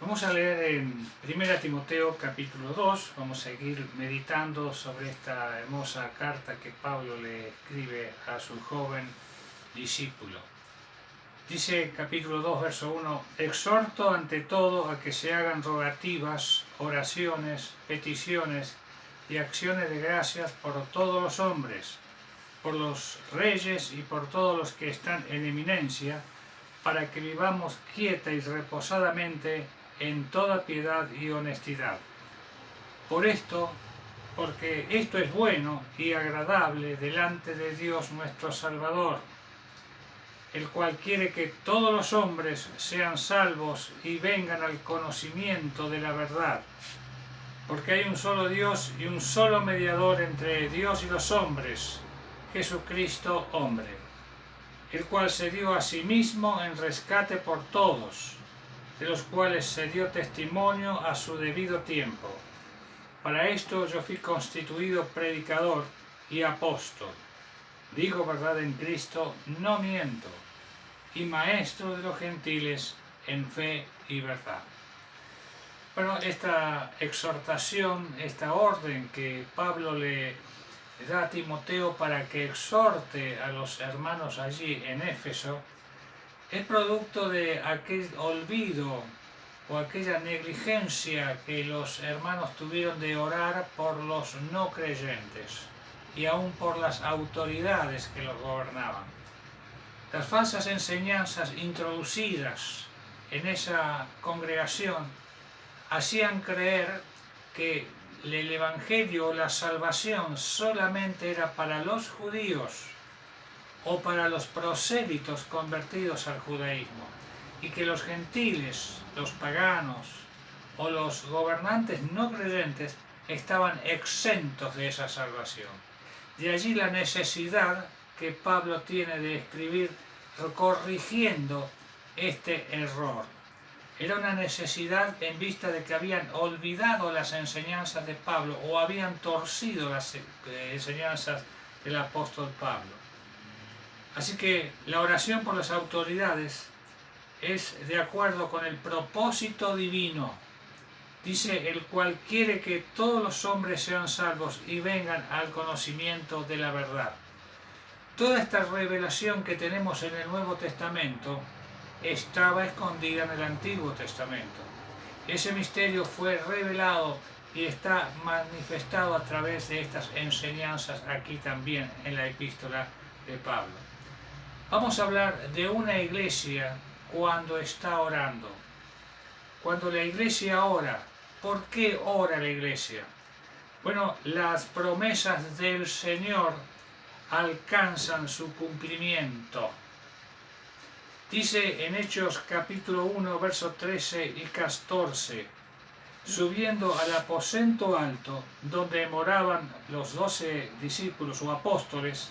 Vamos a leer en 1 Timoteo capítulo 2, vamos a seguir meditando sobre esta hermosa carta que Pablo le escribe a su joven discípulo. Dice capítulo 2, verso 1, exhorto ante todo a que se hagan rogativas, oraciones, peticiones y acciones de gracias por todos los hombres, por los reyes y por todos los que están en eminencia, para que vivamos quieta y reposadamente en toda piedad y honestidad. Porque esto es bueno y agradable delante de Dios nuestro Salvador, el cual quiere que todos los hombres sean salvos y vengan al conocimiento de la verdad. Porque hay un solo Dios y un solo mediador entre Dios y los hombres, Jesucristo hombre, el cual se dio a sí mismo en rescate por todos, de los cuales se dio testimonio a su debido tiempo. Para esto yo fui constituido predicador y apóstol. Digo verdad en Cristo, no miento, y maestro de los gentiles en fe y verdad. Bueno, esta exhortación, esta orden que Pablo le da a Timoteo para que exhorte a los hermanos allí en Éfeso, es producto de aquel olvido o aquella negligencia que los hermanos tuvieron de orar por los no creyentes y aún por las autoridades que los gobernaban. Las falsas enseñanzas introducidas en esa congregación hacían creer que el evangelio o la salvación solamente era para los judíos o para los prosélitos convertidos al judaísmo, y que los gentiles, los paganos o los gobernantes no creyentes estaban exentos de esa salvación. De allí la necesidad que Pablo tiene de escribir corrigiendo este error. Era una necesidad en vista de que habían olvidado las enseñanzas de Pablo o habían torcido las enseñanzas del apóstol Pablo. Así que la oración por las autoridades es de acuerdo con el propósito divino. Dice, el cual quiere que todos los hombres sean salvos y vengan al conocimiento de la verdad. Toda esta revelación que tenemos en el Nuevo Testamento estaba escondida en el Antiguo Testamento. Ese misterio fue revelado y está manifestado a través de estas enseñanzas aquí también en la epístola de Pablo. Vamos a hablar de una iglesia cuando está orando. Cuando la iglesia ora, ¿por qué ora la iglesia? Bueno, las promesas del Señor alcanzan su cumplimiento. Dice en Hechos capítulo 1, versos 13 y 14, subiendo al aposento alto, donde moraban los 12 discípulos o apóstoles,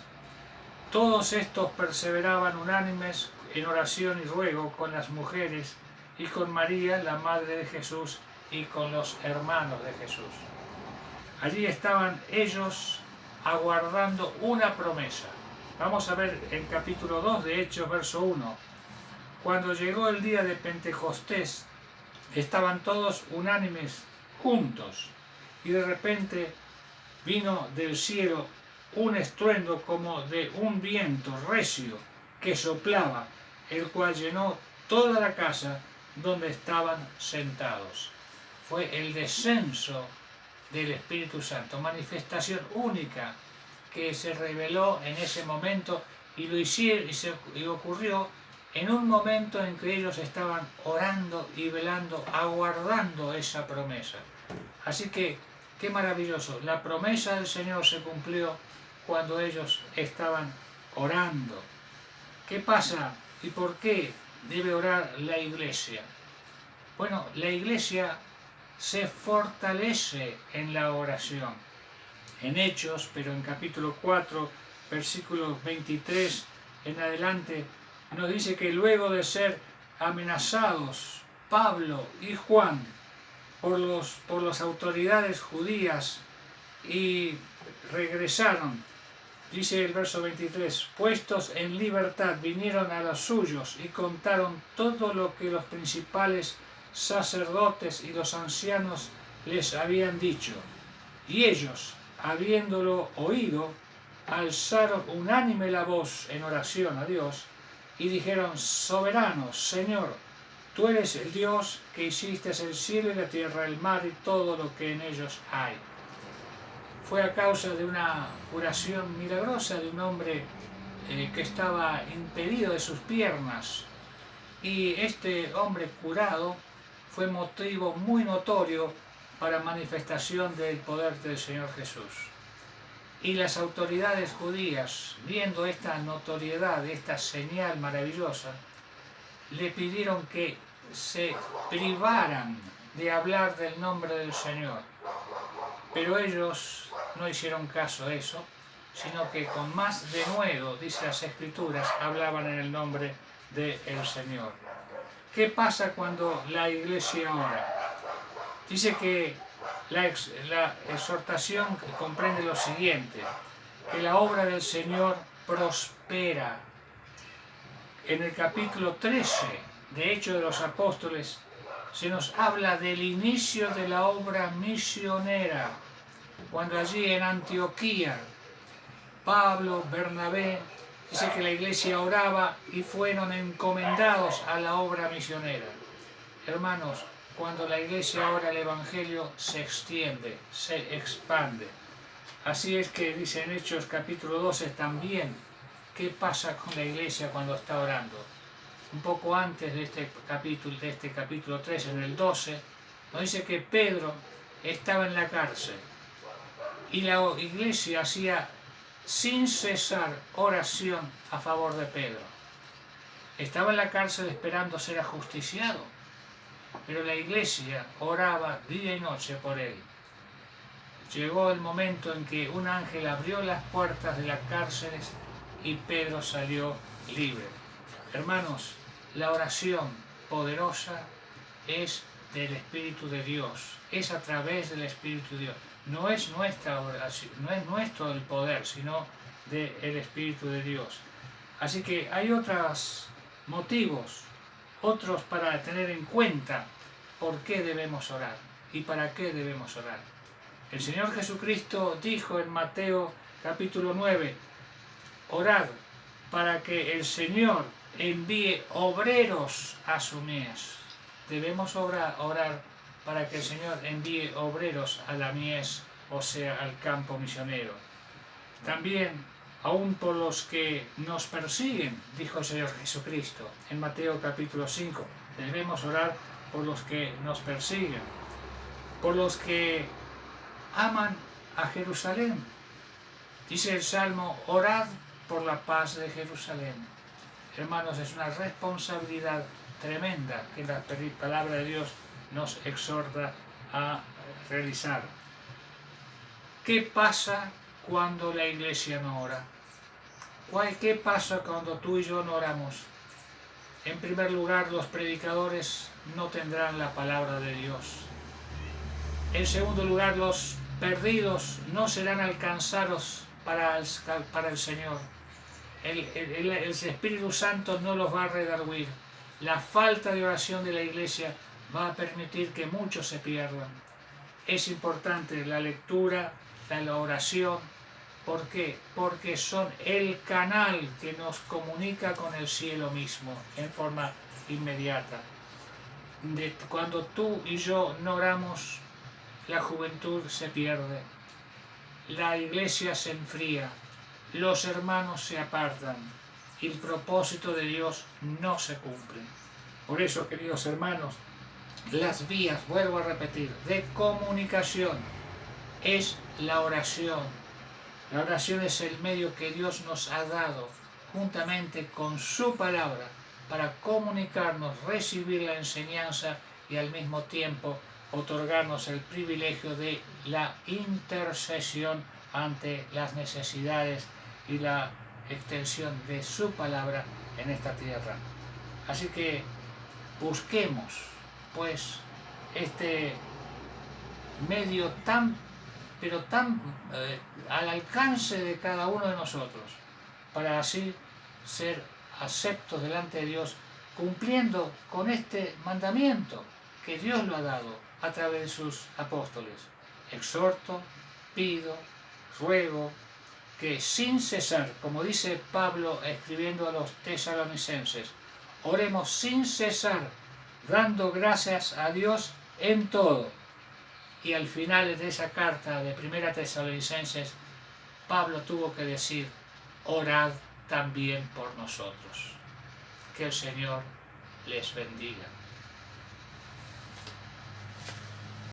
todos estos perseveraban unánimes en oración y ruego con las mujeres y con María, la madre de Jesús, y con los hermanos de Jesús. Allí estaban ellos aguardando una promesa. Vamos a ver en capítulo 2 de Hechos, verso 1. Cuando llegó el día de Pentecostés, estaban todos unánimes juntos, y de repente vino del cielo un estruendo como de un viento recio que soplaba, el cual llenó toda la casa donde estaban sentados. Fue el descenso del Espíritu Santo, manifestación única que se reveló en ese momento y lo hicieron y ocurrió en un momento en que ellos estaban orando y velando, aguardando esa promesa. Así que, qué maravilloso, la promesa del Señor se cumplió cuando ellos estaban orando. ¿Qué pasa y por qué debe orar la iglesia? Bueno, la iglesia se fortalece en la oración. En Hechos, pero en capítulo 4, versículos 23 en adelante, nos dice que luego de ser amenazados Pablo y Juan por las autoridades judías y regresaron, dice el verso 23, puestos en libertad vinieron a los suyos y contaron todo lo que los principales sacerdotes y los ancianos les habían dicho. Y ellos, habiéndolo oído, alzaron unánime la voz en oración a Dios y dijeron: Soberano, Señor, tú eres el Dios que hiciste el cielo y la tierra, el mar y todo lo que en ellos hay. Fue a causa de una curación milagrosa de un hombre que estaba impedido de sus piernas, y este hombre curado fue motivo muy notorio para manifestación del poder del Señor Jesús. Y las autoridades judías, viendo esta notoriedad, esta señal maravillosa, le pidieron que se privaran de hablar del nombre del Señor. Pero ellos no hicieron caso a eso, sino que con más denuedo, dice las Escrituras, hablaban en el nombre del Señor. ¿Qué pasa cuando la iglesia ora? Dice que la exhortación comprende lo siguiente: que la obra del Señor prospera. En el capítulo 13 de Hechos de los Apóstoles se nos habla del inicio de la obra misionera, cuando allí en Antioquía Pablo, Bernabé, dice que la iglesia oraba y fueron encomendados a la obra misionera. Hermanos, cuando la iglesia ora, el evangelio se extiende, se expande. Así es que dice en Hechos capítulo 12 también, ¿qué pasa con la iglesia cuando está orando? Un poco antes de este capítulo 13, en el 12, nos dice que Pedro estaba en la cárcel y la iglesia hacía sin cesar oración a favor de Pedro. Estaba en la cárcel esperando ser ajusticiado, pero la iglesia oraba día y noche por él. Llegó el momento en que un ángel abrió las puertas de las cárceles y Pedro salió libre. Hermanos, la oración poderosa es del Espíritu de Dios, es a través del Espíritu de Dios. No es nuestra oración, no es nuestro el poder, sino del Espíritu de Dios. Así que hay otros motivos, otros para tener en cuenta por qué debemos orar y para qué debemos orar. El Señor Jesucristo dijo en Mateo capítulo 9, orad para que el Señor envíe obreros a su mies. Debemos orar para que el Señor envíe obreros a la mies, o sea, al campo misionero. También, aún por los que nos persiguen, dijo el Señor Jesucristo en Mateo capítulo 5, debemos orar por los que nos persiguen, por los que aman a Jerusalén. Dice el Salmo, orad por la paz de Jerusalén. Hermanos, es una responsabilidad tremenda que la palabra de Dios nos exhorta a realizar. ¿Qué pasa cuando la iglesia no ora? ¿Qué pasa cuando tú y yo no oramos? En primer lugar, los predicadores no tendrán la palabra de Dios. En segundo lugar, los perdidos no serán alcanzados para el Señor. El Espíritu Santo no los va a redarguir. La falta de oración de la iglesia va a permitir que muchos se pierdan. Es importante la lectura, la oración. ¿Por qué? Porque son el canal que nos comunica con el cielo mismo en forma inmediata. Cuando tú y yo no oramos, la juventud se pierde, la iglesia se enfría, los hermanos se apartan y el propósito de Dios no se cumple. Por eso, queridos hermanos, las vías, vuelvo a repetir, de comunicación es la oración. La oración es el medio que Dios nos ha dado juntamente con su palabra para comunicarnos, recibir la enseñanza y al mismo tiempo otorgarnos el privilegio de la intercesión ante las necesidades y la extensión de su palabra en esta tierra. Así que busquemos pues este medio tan al alcance de cada uno de nosotros, para así ser aceptos delante de Dios, cumpliendo con este mandamiento, que Dios lo ha dado a través de sus apóstoles. Exhorto, pido, ruego, que sin cesar, como dice Pablo escribiendo a los tesalonicenses, oremos sin cesar, dando gracias a Dios en todo. Y al final de esa carta de Primera Tesalonicenses, Pablo tuvo que decir, orad también por nosotros. Que el Señor les bendiga.